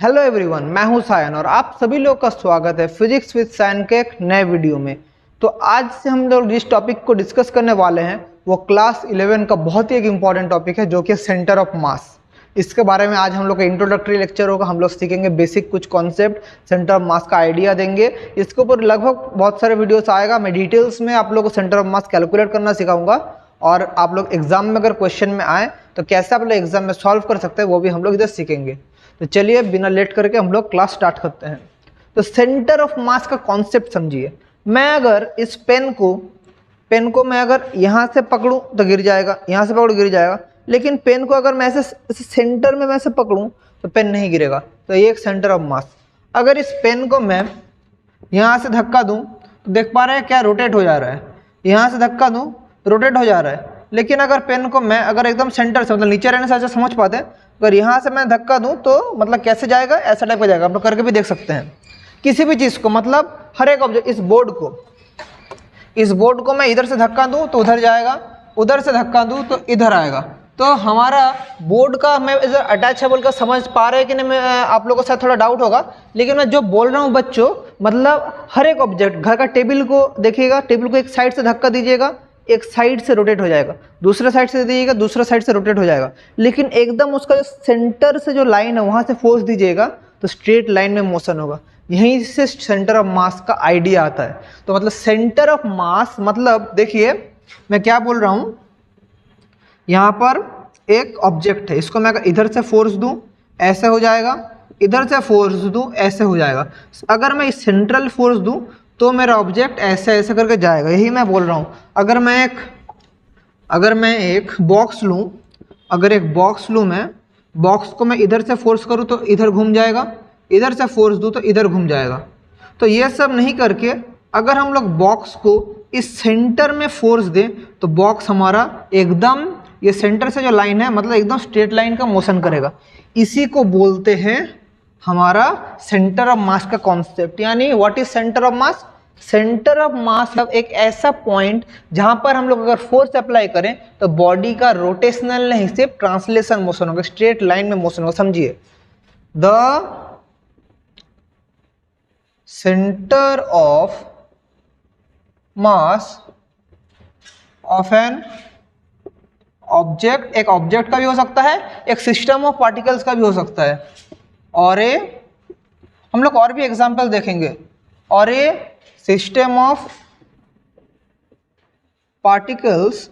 Hello everyone, मैं हूं सायन और आप सभी लोग का स्वागत है फिजिक्स विद सायन के एक नए वीडियो में। तो आज से हम लोग जिस टॉपिक को डिस्कस करने वाले हैं वो क्लास 11 का बहुत ही एक इम्पॉर्टेंट टॉपिक है जो कि सेंटर ऑफ मास। इसके बारे में आज हम लोग का इंट्रोडक्टरी लेक्चर होगा। हम लोग सीखेंगे बेसिक कुछ कॉन्सेप्ट, सेंटर ऑफ मास का आइडिया देंगे। इसके ऊपर लगभग बहुत सारे वीडियोस आएगा। मैं डिटेल्स में आप लोगों को सेंटर ऑफ मास कैलकुलेट करना सिखाऊंगा और आप लोग एग्जाम में अगर क्वेश्चन में आए तो कैसे आप लोग एग्जाम में सॉल्व कर सकते हैं वो भी हम लोग इधर सीखेंगे। तो चलिए बिना लेट करके हम लोग क्लास स्टार्ट करते हैं। तो सेंटर ऑफ मास का कॉन्सेप्ट समझिए। मैं अगर इस पेन को मैं अगर यहाँ से पकड़ूं तो गिर जाएगा, यहाँ से पकड़ूं गिर जाएगा, लेकिन पेन को अगर मैं ऐसे सेंटर में मैं ऐसे पकड़ूं तो पेन नहीं गिरेगा। तो ये एक सेंटर ऑफ मास। अगर इस पेन को मैं यहाँ से धक्का दूँ तो देख पा रहे हैं क्या रोटेट हो जा रहा है। यहाँ से धक्का दूँ रोटेट हो जा रहा है। लेकिन अगर पेन को मैं अगर एकदम सेंटर से मतलब नीचे रहने से अच्छा समझ पाते हैं, अगर यहाँ से मैं धक्का दूं तो मतलब कैसे जाएगा, ऐसा टाइप का जाएगा। आप लोग करके भी देख सकते हैं। किसी भी चीज़ को मतलब हर एक ऑब्जेक्ट, इस बोर्ड को मैं इधर से धक्का दूं तो उधर जाएगा, उधर से धक्का दूं तो इधर आएगा। तो हमारा बोर्ड का मैं इधर अटैच है बोलकर समझ पा रहे हैं कि नहीं, मैं आप लोगों के साथ थोड़ा डाउट होगा। लेकिन मैं जो बोल रहा हूँ बच्चों, मतलब हर एक ऑब्जेक्ट, घर का टेबल को देखिएगा, टेबल को एक साइड से धक्का दीजिएगा, एक साइड से रोटेट हो जाएगा, दूसरे साइड से दीजिएगा, दूसरा साइड से रोटेट हो जाएगा। लेकिन एकदम उसका जो सेंटर से जो लाइन है वहाँ से फोर्स दीजिएगा तो स्ट्रेट लाइन में मोशन होगा। यहीं से सेंटर ऑफ मास का आइडिया आता है। तो मतलब सेंटर ऑफ मास मतलब देखिए मैं क्या बोल रहा हूँ, यहाँ पर एक ऑब्जेक्ट है, इसको मैं अगर इधर से फोर्स दूँ ऐसे हो जाएगा, इधर से फोर्स दूँ ऐसे हो जाएगा। अगर मैं सेंट्रल फोर्स दूँ तो मेरा ऑब्जेक्ट ऐसे ऐसे करके जाएगा। यही मैं बोल रहा हूँ। अगर मैं एक बॉक्स लूँ, अगर एक बॉक्स लूँ, मैं बॉक्स को मैं इधर से फोर्स करूँ तो इधर घूम जाएगा, इधर से फोर्स दूँ तो इधर घूम जाएगा। तो ये सब नहीं करके अगर हम लोग बॉक्स को इस सेंटर में फोर्स दें तो बॉक्स हमारा एकदम ये सेंटर से जो लाइन है मतलब एकदम स्ट्रेट लाइन का मोशन करेगा। इसी को बोलते हैं हमारा सेंटर ऑफ मास का कॉन्सेप्ट। यानी what is centre of mass? Centre of मास एक ऐसा पॉइंट जहां पर हम लोग अगर फोर्स अप्लाई करें तो बॉडी का रोटेशनल नहीं सिर्फ ट्रांसलेशन मोशन होगा, स्ट्रेट लाइन में मोशन होगा। समझिए, the centre of mass of an object, एक ऑब्जेक्ट का भी हो सकता है, एक सिस्टम ऑफ पार्टिकल्स का भी हो सकता है, और हम लोग और भी एग्जांपल देखेंगे। और a system of particles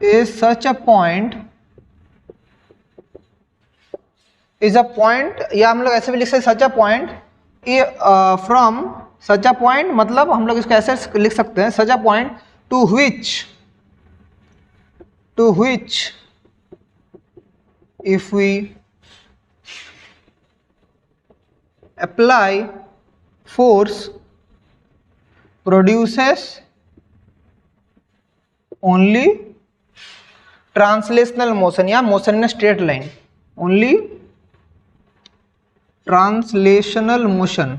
is such a point, is a point, या हम लोग ऐसे भी लिख सकते such a point from such a point, मतलब हम लोग इसको ऐसे लिख सकते हैं such a point to which if we apply force produces only translational motion या motion in a straight line, only translational motion,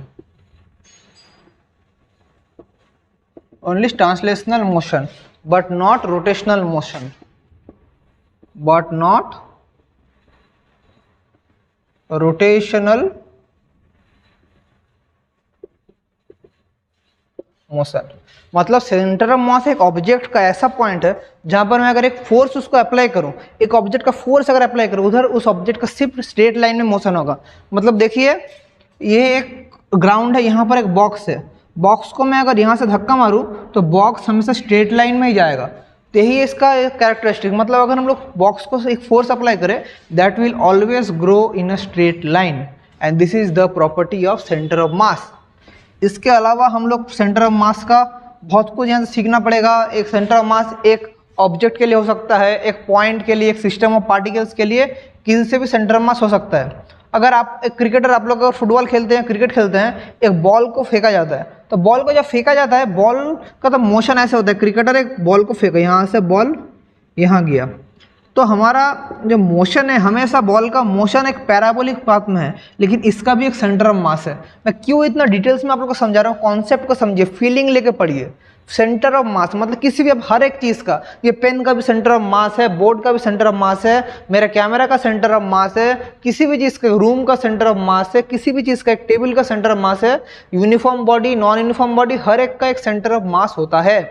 only translational motion but not rotational motion, but not rotational motion. मतलब centre of मास एक object का ऐसा point है जहां पर मैं अगर एक फोर्स उसको अप्लाई करूं, एक ऑब्जेक्ट का फोर्स अगर अप्लाई करूं, उधर उस ऑब्जेक्ट का सिर्फ स्ट्रेट लाइन में मोशन होगा। मतलब देखिए ये एक ग्राउंड है, यहाँ पर एक बॉक्स है, बॉक्स को मैं अगर यहाँ से धक्का मारूं तो बॉक्स हमेशा स्ट्रेट लाइन में ही जाएगा। तो यही इसका एक कैरेक्टरिस्टिक, मतलब अगर हम लोग बॉक्स को एक फोर्स अप्लाई करें that will always grow in a straight line, and this is the property of centre of मास। इसके अलावा हम लोग सेंटर ऑफ मास का बहुत कुछ यहाँ से सीखना पड़ेगा। एक सेंटर ऑफ मास एक ऑब्जेक्ट के लिए हो सकता है, एक पॉइंट के लिए, एक सिस्टम ऑफ पार्टिकल्स के लिए, किसी से भी सेंटर ऑफ मास हो सकता है। अगर आप एक क्रिकेटर, आप लोग अगर फुटबॉल खेलते हैं, क्रिकेट खेलते हैं, एक बॉल को फेंका जाता है, तो बॉल को जब फेंका जाता है बॉल का तो मोशन ऐसे होता है, क्रिकेटर एक बॉल को फेंका, यहाँ से बॉल यहाँ गया, तो हमारा जो मोशन है हमेशा बॉल का मोशन एक पैराबोलिक पाथ में है, लेकिन इसका भी एक सेंटर ऑफ मास है। मैं क्यों इतना डिटेल्स में आप लोग को समझा रहा हूँ, कॉन्सेप्ट को समझिए, फीलिंग लेके पढ़िए। सेंटर ऑफ मास मतलब किसी भी, अब हर एक चीज़ का, ये पेन का भी सेंटर ऑफ मास है, बोर्ड का भी सेंटर ऑफ मास है, मेरा कैमरा का सेंटर ऑफ मास है, किसी भी चीज़ का, रूम का सेंटर ऑफ मास है, किसी भी चीज़ का एक टेबल का सेंटर ऑफ मास है, uniform body, non uniform body, हर एक का एक सेंटर ऑफ मास होता है।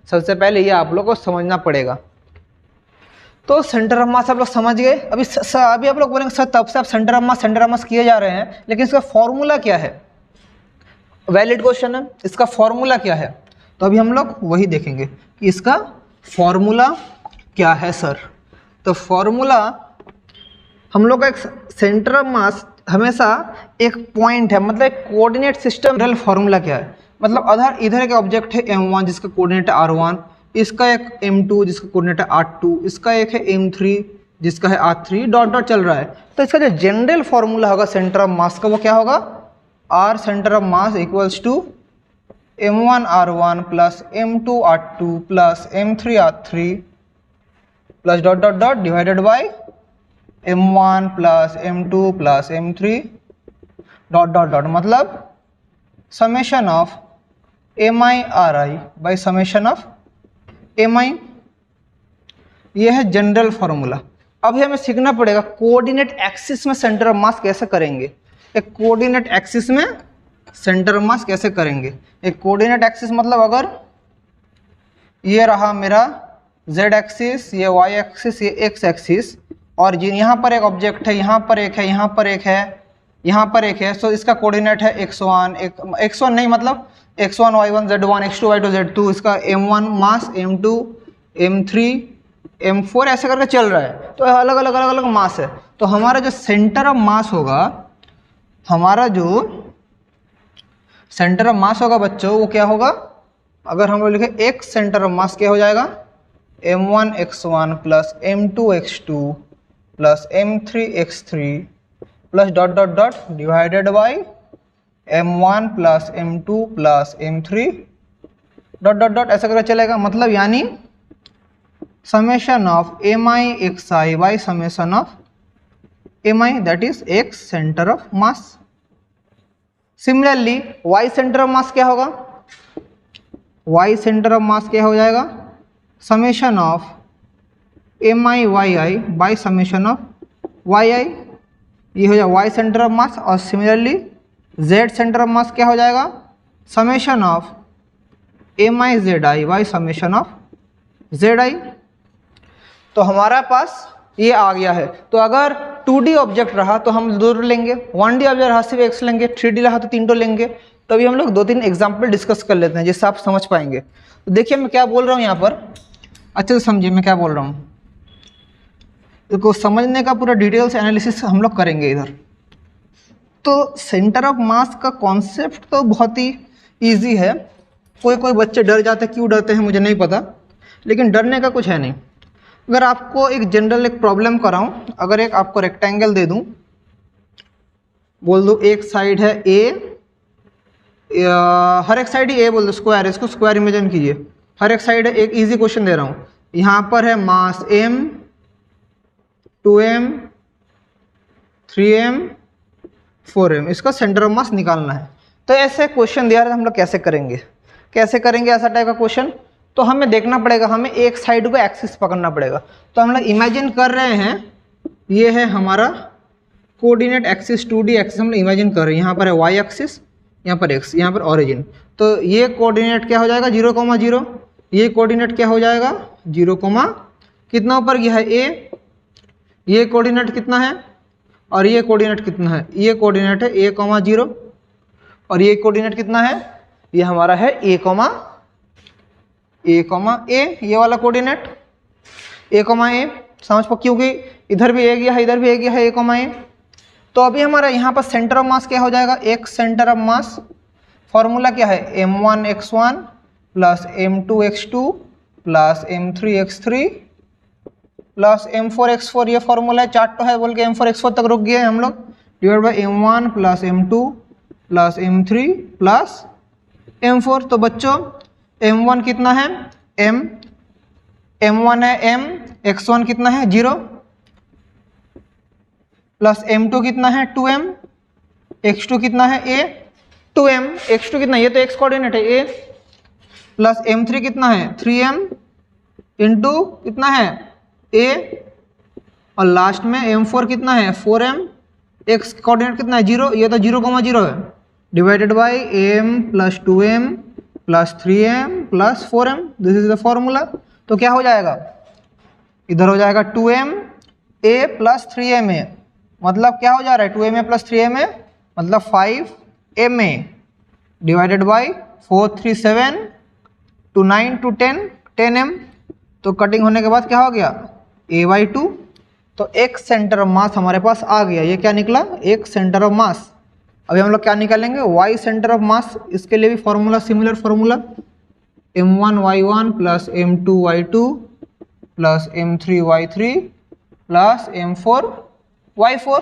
सबसे पहले ये आप लोग को समझना पड़ेगा। तो सेंटर ऑफ मास आप लोग समझ गए। अभी आप लोग बोलेंगे सर तब से आप सेंटर ऑफ मास किए जा रहे हैं, लेकिन इसका फॉर्मूला क्या है? वैलिड क्वेश्चन है, इसका फॉर्मूला क्या है? तो अभी हम लोग वही देखेंगे कि इसका फॉर्मूला क्या है सर। तो फॉर्मूला हम लोग का एक सेंटर ऑफ मास हमेशा एक पॉइंट है, मतलब एक कोऑर्डिनेट सिस्टम। फॉर्मूला क्या है? मतलब इधर एक ऑब्जेक्ट है m1 जिसका कोऑर्डिनेट है r1, इसका एक m2 जिसका कोऑर्डिनेट है r2, इसका एक है m3 जिसका है r3, डॉट डॉट चल रहा है। तो इसका जो जनरल फॉर्मूला होगा सेंटर ऑफ मास का वो क्या होगा? r centre of mass equals to m1 r1 plus m2 r2 plus m3 r3 plus dot dot dot divided by m1 plus m2 plus m3 dot dot dot, मतलब summation of mi ri by summation of mi। ये है general formula. अभी हमें सीखना पड़ेगा coordinate axis में centre of mass कैसे करेंगे। एक कोऑर्डिनेट एक्सिस में सेंटर ऑफ मास कैसे करेंगे? एक कोऑर्डिनेट एक्सिस मतलब अगर ये रहा मेरा z एक्सिस, ये y एक्सिस, ये x एक्सिस, और यहाँ पर एक ऑब्जेक्ट है, यहाँ पर एक है, यहाँ पर एक है, यहाँ पर एक है, सो इसका कोऑर्डिनेट है x1 नहीं, मतलब x1 y1 z1 x2 y2 z2, इसका m1 मास, m2 m3 m4 ऐसे करके चल रहा है। तो अलग अलग मास है। तो हमारा जो सेंटर ऑफ मास होगा, हमारा जो सेंटर ऑफ मास होगा बच्चों, वो क्या होगा? अगर हम लोग लिखे एक सेंटर ऑफ मास क्या हो जाएगा? m1 x1 plus m2 x2 plus m3 x3 plus dot dot dot divided by m1 plus m2 plus m3 dot dot dot ऐसा करके चलेगा। मतलब यानी summation of mi xi bye summation of mi, that is x centre of mass. Similarly y centre of mass क्या होगा? y centre of mass क्या हो जाएगा? Summation of mi yi bye summation of yi, ये हो जाएगा y centre of mass. और similarly z centre of mass क्या हो जाएगा? Summation of mi zi by summation of zi। तो हमारा पास ये आ गया है। तो अगर 2D ऑब्जेक्ट रहा तो हम 2 लेंगे, 1D ऑब्जेक्ट रहा सिर्फ x लेंगे, 3D रहा तो 3 लेंगे। तो अभी हम लोग 2-3 एग्जाम्पल डिस्कस कर लेते हैं जिससे आप समझ पाएंगे। तो देखिए मैं क्या बोल रहा हूँ यहाँ पर, अच्छे से समझिए मैं क्या बोल रहा हूँ। इसको समझने का पूरा डिटेल्स एनालिसिस हम लोग करेंगे इधर। तो सेंटर ऑफ मास का कॉन्सेप्ट तो बहुत ही ईजी है। कोई बच्चे डर जाते हैं, क्यों डरते हैं मुझे नहीं पता, लेकिन डरने का कुछ है नहीं। अगर आपको एक जनरल एक प्रॉब्लम कराऊं, अगर एक आपको रेक्टेंगल दे दूं, बोल दो एक साइड है a, हर एक साइड ही a बोल दो, स्क्वायर, इसको स्क्वायर इमेजिन कीजिए, हर एक साइड है। एक इजी क्वेश्चन दे रहा हूं, यहाँ पर है मास m, 2m, 3m, 4m, इसका सेंटर ऑफ मास निकालना है। तो ऐसे क्वेश्चन दिया है, हम लोग कैसे करेंगे ऐसा टाइप का क्वेश्चन? तो हमें देखना पड़ेगा, हमें एक साइड को एक्सिस पकड़ना पड़ेगा। तो हम लोग इमेजिन कर रहे हैं, ये है हमारा कोऑर्डिनेट एक्सिस, 2D एक्सिस हम लोग इमेजिन कर रहे हैं। यहाँ पर है y एक्सिस, यहाँ पर x, यहाँ पर ओरिजिन। तो ये कोऑर्डिनेट क्या हो जाएगा? 0,0। ये कोऑर्डिनेट क्या हो जाएगा? 0, कितना ऊपर गया है a, ये कोऑर्डिनेट कितना है और ये कोऑर्डिनेट कितना है? ये कोऑर्डिनेट है a, 0 और ये कोऑर्डिनेट कितना है? ये हमारा है a, ये वाला कोऑर्डिनेट a, समझ पा, क्योंकि इधर भी a गया है, इधर भी a गया है, a। तो अभी हमारा यहाँ पर सेंटर ऑफ मास क्या हो जाएगा? एक सेंटर ऑफ मास फॉर्मूला क्या है? m1 x1 plus m2 x2 plus m3 x3 plus m4 x4, ये फॉर्मूला है, चार्ट तो है बोल के m4 x4 तक रुक गए हम लोग, divide by m1 plus m2 plus m3 plus m4। तो बच्चों m1 कितना है? m1 है m, x1 कितना है? 0 प्लस m2 कितना है? 2m, x2 कितना है? a, 2m, x2 कितना? ये तो x कोऑर्डिनेट है a, प्लस m3 कितना है 3m इंटू कितना है a, और लास्ट में m4 कितना है 4m, x कोऑर्डिनेट कितना है 0, ये तो 0,0 है, divided by am plus 2m plus 3m plus 4m, this is the formula. तो क्या हो जाएगा, इधर हो जाएगा 2m a प्लस 3ma, मतलब क्या हो जा रहा है 2ma प्लस 3ma मतलब 5ma, divided by 4 3 7 to 9 to 10 10m, तो कटिंग होने के बाद क्या हो गया a/2। तो एक सेंटर ऑफ मास हमारे पास आ गया, ये क्या निकला एक सेंटर ऑफ मास। अभी हम लोग क्या निकालेंगे y सेंटर ऑफ मास, इसके लिए भी formula similar formula, m1y1 plus m2y2 plus m3y3 plus m4y4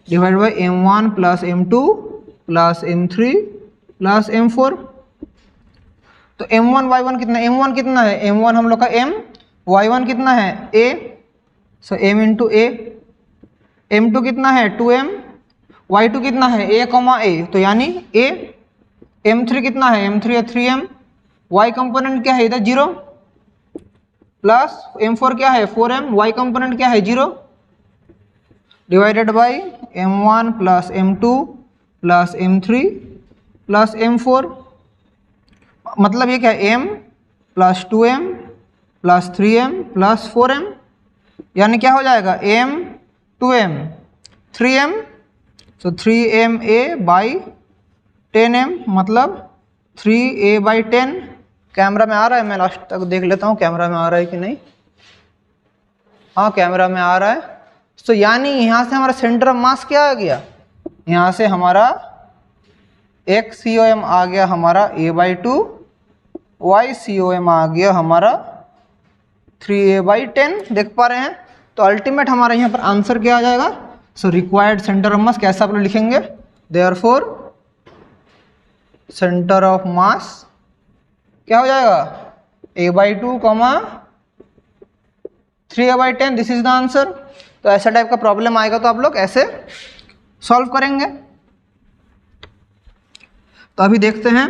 divide by m1 plus m2 plus m3 plus m4। तो m1y1 कितना, m1 कितना है, m1 हम लोग का m, y1 कितना है a, so m into a, m2 कितना है 2m, y2 कितना है a, तो यानी a, m3 कितना है m3 है 3m, y कंपोनेंट क्या है इधर 0, प्लस m4 क्या है 4m, y कंपोनेंट क्या है 0, divided by m1 plus m2 plus m3 plus m4, मतलब ये क्या है m plus 2m plus 3m plus 4m, यानी क्या हो जाएगा m 2m 3m, so 3ma by 10m मतलब 3a बाई 10। कैमरा में आ रहा है, मैं लास्ट तक देख लेता हूँ कैमरा में आ रहा है कि नहीं, हाँ कैमरा में आ रहा है। तो यानी यहाँ से हमारा सेंटर ऑफ मास क्या आ गया, यहाँ से हमारा XCOM आ गया हमारा a/2, YCOM आ गया हमारा 3a/10, देख पा रहे हैं। तो अल्टीमेट हमारा यहाँ पर आंसर क्या आ जाएगा, so required centre of mass कैसे आप लोग लिखेंगे, देयरफॉर सेंटर ऑफ मास क्या हो जाएगा a/2, 3a/10, this is the answer. तो ऐसा टाइप का प्रॉब्लम आएगा तो आप लोग ऐसे सॉल्व करेंगे। तो अभी देखते हैं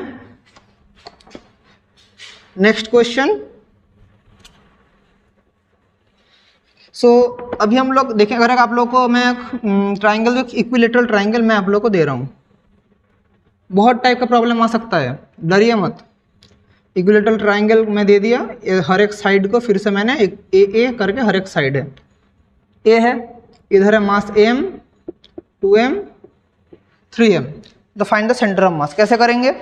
नेक्स्ट क्वेश्चन। सो अभी हम लोग देखें, अगर आप लोग को मैं ट्राइंगल, इक्विलेटरल ट्राइंगल मैं आप लोग को दे रहा हूँ, बहुत टाइप का प्रॉब्लम आ सकता है, डरिए मत। इक्विलेटरल ट्राइंगल में दे दिया, हर एक साइड को फिर से मैंने एक ए करके हर एक साइड है, ए है, इधर है मास m 2m 3m, तो find the centre of mass कैसे करेंगे।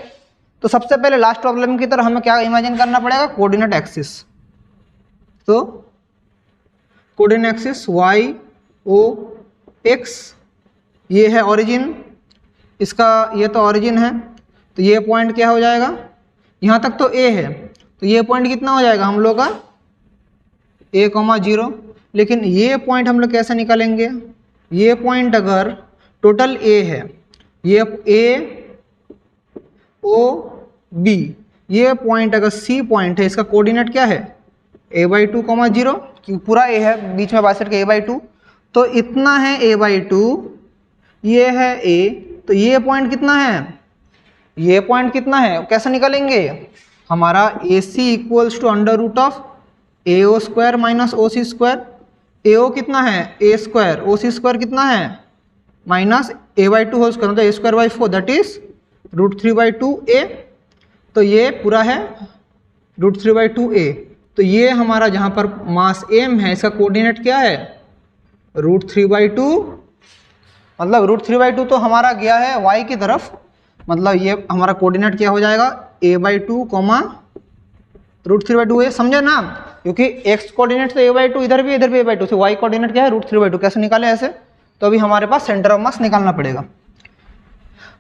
तो सबसे पहले लास्ट प्रॉब्लम की तरह हमें क्या इमेजिन करना पड़ेगा, कोऑर्डिनेट एक्सिस। तो coordinate axis y o x, ये है ओरिजिन, इसका ये तो ओरिजिन है, तो ये पॉइंट क्या हो जाएगा, यहाँ तक तो a है, तो ये पॉइंट कितना हो जाएगा हम लोग का a, 0। लेकिन ये पॉइंट हम लोग कैसे निकालेंगे, ये पॉइंट अगर टोटल a है, ये a o b, ये पॉइंट अगर c पॉइंट है, इसका कोऑर्डिनेट क्या है a/2, 0, क्योंकि पूरा a है, बीच में बाइसेट के a/2, तो इतना है a/2, ये है a, तो ये पॉइंट कितना है, ये पॉइंट कितना है, कैसे निकालेंगे, हमारा AC equals to under root of AO square minus OC square, AO कितना है a स्क्वायर, OC स्क्वायर कितना है माइनस a/2 होल स्क्वायर, मतलब a²/4, दैट इज √3/2a, तो ये पूरा है √3/2a। तो ये हमारा जहाँ पर मास m है, इसका कोऑर्डिनेट क्या है √3/2, मतलब √3/2 तो हमारा गया है y की तरफ, मतलब ये हमारा कोऑर्डिनेट क्या हो जाएगा a/2, √3/2a, समझे ना, क्योंकि x कोऑर्डिनेट तो a/2 इधर भी a/2, तो y कोऑर्डिनेट क्या है √3/2, कैसे निकाले ऐसे। तो अभी हमारे पास सेंटर ऑफ मास निकालना पड़ेगा।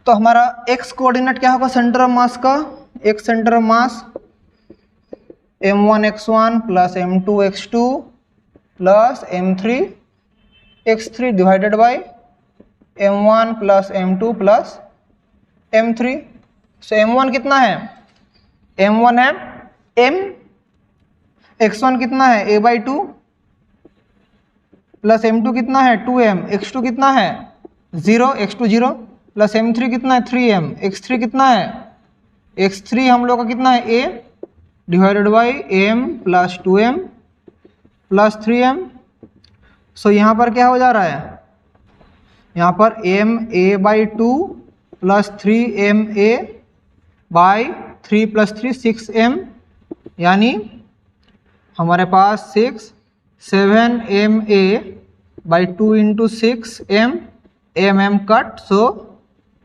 तो हमारा x कोऑर्डिनेट क्या होगा सेंटर ऑफ मास का, x centre of mass m1x1 plus m2x2 plus m3x3 divided by m1 plus m2 plus m3। So m1 कितना है, m1 है m, x1 कितना है a/2 प्लस m2 कितना है 2m, x2 कितना है 0, x2 0, प्लस m3 कितना है 3m, x3 कितना है, x3 हम लोग का कितना है a, divided by m plus 2m plus 3m। सो यहाँ पर क्या हो जा रहा है, यहाँ पर ma/2 plus 3ma by 3 plus 3 6m, यानी हमारे पास 7ma/2 into 6m, mm cut. So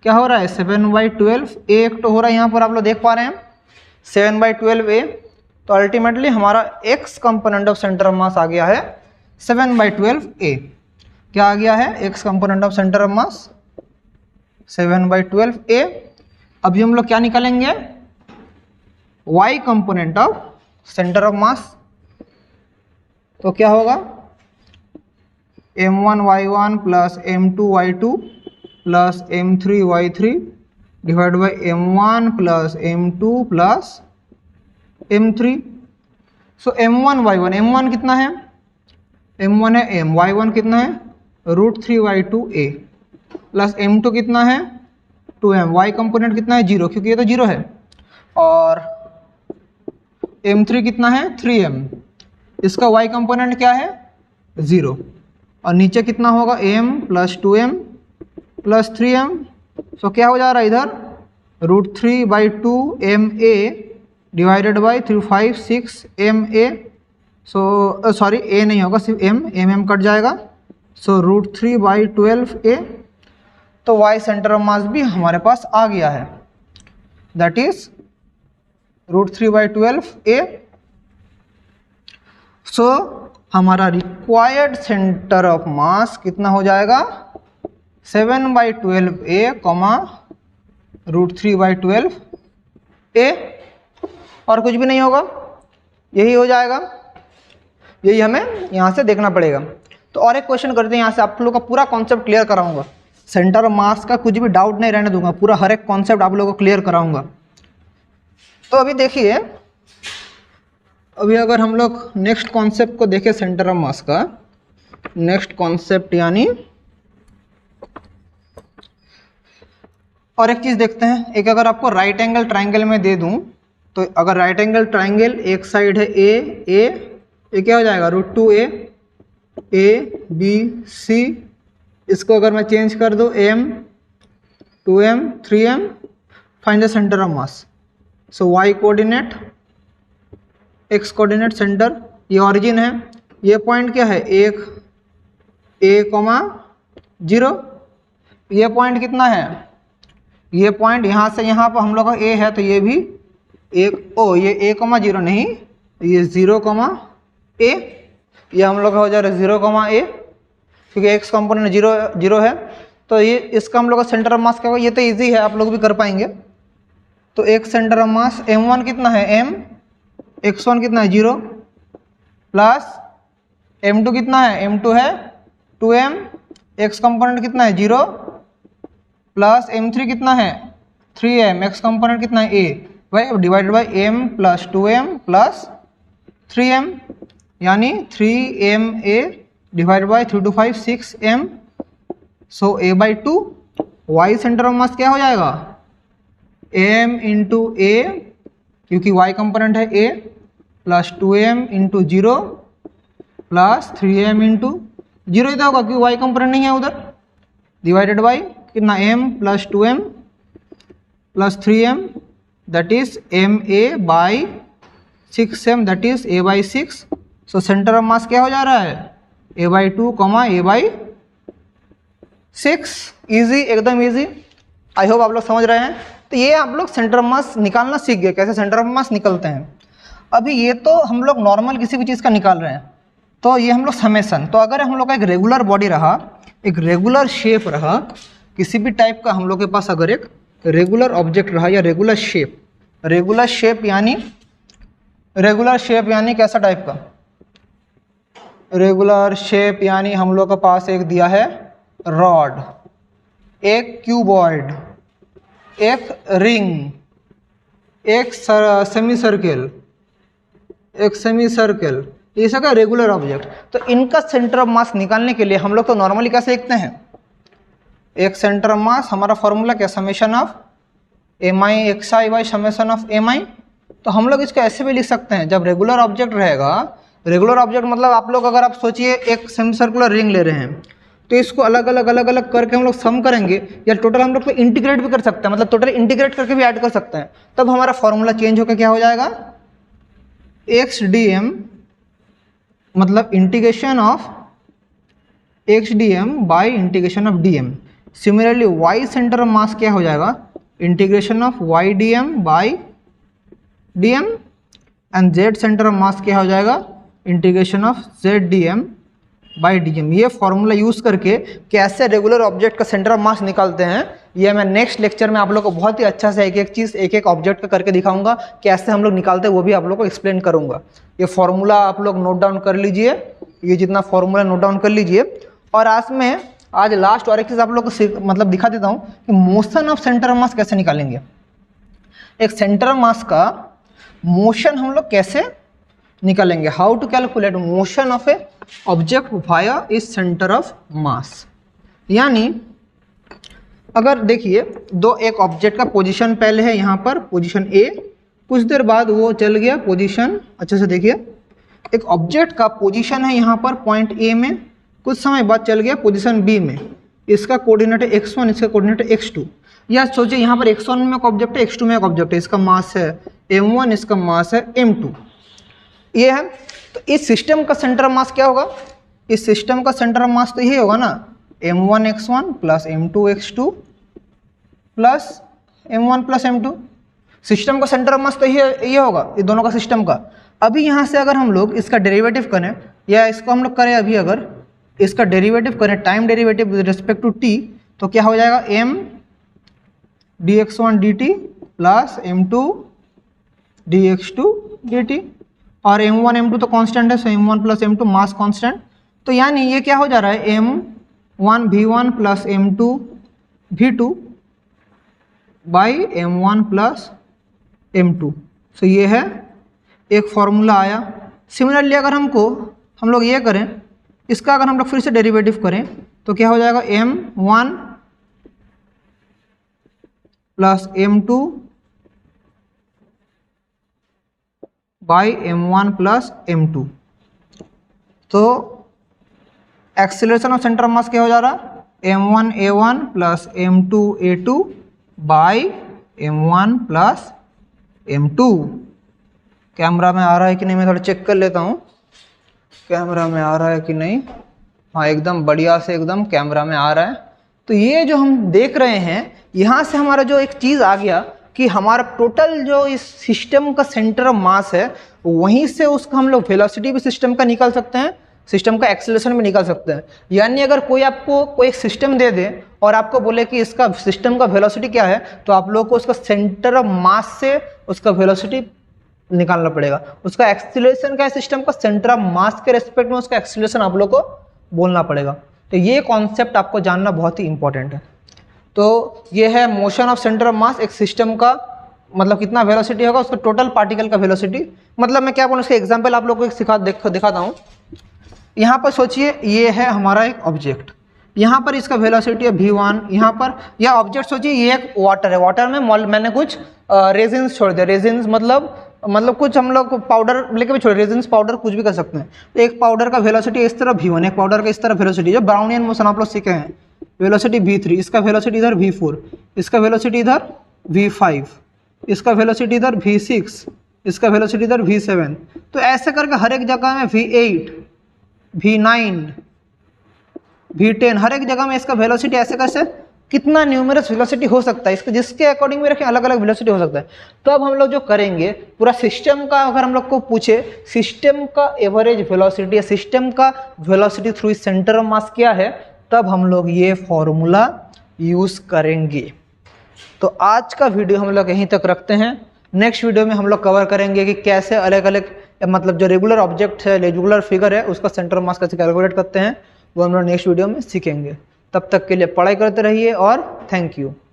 क्या हो रहा है 7/12 a एक तो हो रहा है, यहाँ पर आप लोग देख पा रहे हैं 7/12 a। तो अल्टीमेटली हमारा x component of centre of mass आ गया है 7/12 a। क्या आ गया है x component of centre of mass 7/12 a। अभी हम लोग क्या निकालेंगे, y component of centre of mass. तो क्या होगा m1y1 plus m2y2 plus m3y3 divide by m1 plus m2 plus m3। So m1y1, m1 कितना है, m1 है m, y1 कितना है √3y2a प्लस m2 कितना है 2m, y कंपोनेंट कितना है 0 क्योंकि ये तो 0 है, और m3 कितना है 3m, इसका y कंपोनेंट क्या है 0, और नीचे कितना होगा m plus 2m plus 3m। सो क्या हो जा रहा है इधर √3/2ma divided by 356ma। So sorry a नहीं होगा, सिर्फ m कट जाएगा। सो √3/12a। तो y सेंटर ऑफ मास भी हमारे पास आ गया है, दैट इज √3/12a। सो हमारा रिक्वायर्ड सेंटर ऑफ मास कितना हो जाएगा 7/12a, √3/12a, और कुछ भी नहीं होगा, यही हो जाएगा, यही हमें यहाँ से देखना पड़ेगा। तो और एक क्वेश्चन करते हैं, यहाँ से आप लोग का पूरा कॉन्सेप्ट क्लियर कराऊंगा, सेंटर ऑफ मास का कुछ भी डाउट नहीं रहने दूंगा, पूरा हर एक कॉन्सेप्ट आप लोगों को क्लियर कराऊंगा। तो अभी देखिए, अभी अगर हम लोग नेक्स्ट कॉन्सेप्ट को देखें सेंटर ऑफ मास का, नेक्स्ट कॉन्सेप्ट यानी और एक चीज़ देखते हैं, एक अगर आपको राइट एंगल ट्राइंगल में दे दूं, तो अगर राइट एंगल ट्राइंगल एक साइड है ये क्या हो जाएगा √2a b c, इसको अगर मैं चेंज कर दूं m 2m 3m, find the centre of mass. So y coordinate, x coordinate centre, ये ऑरिजिन है, ये पॉइंट क्या है 1 a,0, ये पॉइंट कितना है, ये पॉइंट यहाँ से यहाँ पर हम लोग का a है, तो ये भी ये a,0 नहीं, ये 0,a, ये हम लोग का हो जा रहा है 0,a, क्योंकि x कंपोनेंट 0 है। तो ये इसका हम लोग का सेंटर ऑफ मास क्या होगा, ये तो इजी है, आप लोग भी कर पाएंगे। तो एक सेंटर ऑफ मास m1 कितना है m, x1 कितना है 0, प्लस m2 कितना है m2 है 2m, x कंपोनेंट कितना है 0, प्लस m3 कितना है 3m, x कंपोनेंट कितना है a, भाई divided by m plus 2m plus 3m, यानी 3ma divided by 3 to 5 6m। So a/2, y centre of mass क्या हो जाएगा m इंटू a, क्योंकि y कंपोनेंट है a, plus 2m into 0 plus 3m into 0 इतना होगा क्योंकि y कंपोनेंट नहीं है उधर, डिवाइडेड बाई कितना m plus 2m plus 3m, that is ma/6m, that is a/6। So centre of mass क्या हो जा रहा है a/2, a/6। इजी, एकदम इजी, आई होप आप लोग समझ रहे हैं। तो ये आप लोग सेंटर ऑफ मास निकालना सीख गए, कैसे सेंटर ऑफ मास निकलते हैं। अभी ये तो हम लोग नॉर्मल किसी भी चीज़ का निकाल रहे हैं, तो ये हम लोग समेसन। तो अगर हम लोग का एक रेगुलर बॉडी रहा, एक रेगुलर शेप रहा, किसी भी टाइप का हम लोग के पास अगर एक रेगुलर ऑब्जेक्ट रहा या रेगुलर शेप यानी कैसा टाइप का, रेगुलर शेप यानी हम लोग के पास एक दिया है रॉड, एक क्यूबॉइड, एक रिंग, एक सेमी सर्कल, ये सब का रेगुलर ऑब्जेक्ट। तो इनका सेंटर ऑफ मास निकालने के लिए हम लोग तो नॉर्मली कैसे लिखते हैं, एक सेंटर ऑफ मास हमारा फॉर्मूला क्या, summation of mi xi by summation of mi, तो हम लोग इसको ऐसे भी लिख सकते हैं, जब रेगुलर ऑब्जेक्ट रहेगा, रेगुलर ऑब्जेक्ट मतलब आप लोग अगर आप सोचिए एक सेमी सर्कुलर रिंग ले रहे हैं, तो इसको अलग अलग करके हम लोग सम करेंगे, या टोटल हम लोग को इंटीग्रेट भी कर सकते हैं, मतलब टोटल इंटीग्रेट करके भी ऐड कर सकते हैं, तब हमारा फॉर्मूला चेंज होकर क्या हो जाएगा, एक्स डी एम, मतलब integration of x d m by integration of d m. Similarly y centre of mass क्या हो जाएगा, integration of y d m by d m, and z centre of mass क्या हो जाएगा, integration of z d m by d m. ये formula use करके कैसे regular object का सेंटर ऑफ मास निकालते हैं, ये मैं नेक्स्ट लेक्चर में आप लोग को बहुत ही अच्छा से एक एक चीज़ एक एक ऑब्जेक्ट का करके दिखाऊंगा, कैसे हम लोग निकालते हैं वो भी आप लोग को एक्सप्लेन करूंगा। ये फॉर्मूला आप लोग नोट डाउन कर लीजिए, ये जितना फॉर्मूला नोट डाउन कर लीजिए। और आज लास्ट और एक चीज़ आप लोग को मतलब दिखा देता हूँ कि motion of centre of mass कैसे निकालेंगे। एक सेंटर ऑफ मास का मोशन हम लोग कैसे निकालेंगे, how to calculate motion of a object via is centre of mass. यानी अगर देखिए एक ऑब्जेक्ट का पोजीशन पहले है यहाँ पर पोजीशन ए, कुछ देर बाद वो चल गया पोजीशन, अच्छे से देखिए, एक ऑब्जेक्ट का पोजीशन है यहाँ पर पॉइंट ए में, कुछ समय बाद चल गया पोजीशन बी में, इसका कोऑर्डिनेट है x1, इसका कोऑर्डिनेट है x2। या सोचिए यहाँ पर x1 में एक ऑब्जेक्ट है, x2 में एक ऑब्जेक्ट है, इसका मास है m1, इसका मास है m2, ये है। तो इस सिस्टम का सेंटर ऑफ मास क्या होगा, इस सिस्टम का सेंटर ऑफ मास तो ये होगा ना, m1 x1 plus m2 x2 plus m1 plus m2। System का सेंटर ऑफ मास तो ये होगा, ये दोनों का सिस्टम का। अभी यहाँ से अगर हम लोग इसका डेरिवेटिव करें, या इसको हम लोग करें अभी अगर इसका डेरिवेटिव करें, time derivative with respect to t, तो क्या हो जाएगा, m dx1 dt plus m2 dx2 dt, और m1 m2 तो कांस्टेंट है, सो m1 plus m2 mass constant. तो यानी ये क्या हो जा रहा है, m1 v1 plus m2 v2 by m1 plus m2। सो ये है एक फॉर्मूला आया। सिमिलरली अगर हम लोग ये करें, इसका अगर हम लोग फिर से डेरिवेटिव करें तो क्या हो जाएगा, m1 plus m2 by m1 plus m2। तो acceleration of centre of mass क्या हो जा रहा, m1 a1 plus m2 a2 by m1 plus m2। Camera में आ रहा है कि नहीं, मैं थोड़ा चेक कर लेता हूँ कैमरा में आ रहा है कि नहीं। हाँ, एकदम बढ़िया से एकदम कैमरा में आ रहा है। तो ये जो हम देख रहे हैं, यहाँ से हमारा जो एक चीज़ आ गया कि हमारा टोटल जो इस सिस्टम का सेंटर ऑफ मास है, वहीं से उसका हम लोग वेलोसिटी भी सिस्टम का निकाल सकते हैं, सिस्टम का एक्सेलरेशन भी निकाल सकते हैं। यानी अगर कोई आपको कोई एक सिस्टम दे दे और आपको बोले कि इसका सिस्टम का वेलोसिटी क्या है, तो आप लोग को उसका सेंटर ऑफ मास से उसका वेलोसिटी निकालना पड़ेगा। उसका एक्सेलरेशन का है सिस्टम का, सेंटर ऑफ मास के रेस्पेक्ट में उसका एक्सेलरेशन आप लोग को बोलना पड़ेगा। तो ये कॉन्सेप्ट आपको जानना बहुत ही इंपॉर्टेंट है। तो ये है मोशन ऑफ सेंटर ऑफ मास, एक सिस्टम का मतलब कितना वेलोसिटी होगा, उसका टोटल पार्टिकल का वेलोसिटी। मतलब मैं क्या बोलूँ, उसका एग्जाम्पल आप लोग को दिखाता हूँ। यहाँ पर सोचिए ये है हमारा एक ऑब्जेक्ट, यहाँ पर इसका वेलोसिटी है v1, यहाँ पर यह ऑब्जेक्ट सोचिए ये एक वाटर है, वाटर में मैंने कुछ रेजिन्स छोड़ दिया। रेजिन्स मतलब कुछ हम लोग पाउडर लेके भी छोड़े, रेजिन्स पाउडर कुछ भी कर सकते हैं। तो एक पाउडर का वेलोसिटी इस तरह v1, एक पाउडर का इस तरह वेलोसिटी, जो ब्राउनियन मोशन आप लोग सीखे हैं, वेलोसिटी v3, इसका वेलोसिटी इधर v4, इसका वेलोसिटी इधर v5, इसका वेलोसिटी इधर v6, इसका वेलोसिटी इधर v7। तो ऐसे करके हर एक जगह में v8, v9, v10, हर एक जगह में इसका वेलोसिटी ऐसे कैसे कितना न्यूमरस वेलोसिटी हो सकता है, इसके जिसके अकॉर्डिंग में रखें अलग अलग वेलोसिटी हो सकता है। तो अब हम लोग जो करेंगे पूरा सिस्टम का, अगर हम लोग को पूछे सिस्टम का एवरेज वेलोसिटी या सिस्टम का velocity through centre of mass क्या है, तब हम लोग ये फॉर्मूला यूज़ करेंगे। तो आज का वीडियो हम लोग यहीं तक रखते हैं। नेक्स्ट वीडियो में हम लोग कवर करेंगे कि कैसे अलग अलग मतलब जो रेगुलर ऑब्जेक्ट है, रेगुलर फिगर है, उसका सेंटर ऑफ मास कैसे कैलकुलेट करते हैं, वो हम लोग नेक्स्ट वीडियो में सीखेंगे। तब तक के लिए पढ़ाई करते रहिए और थैंक यू।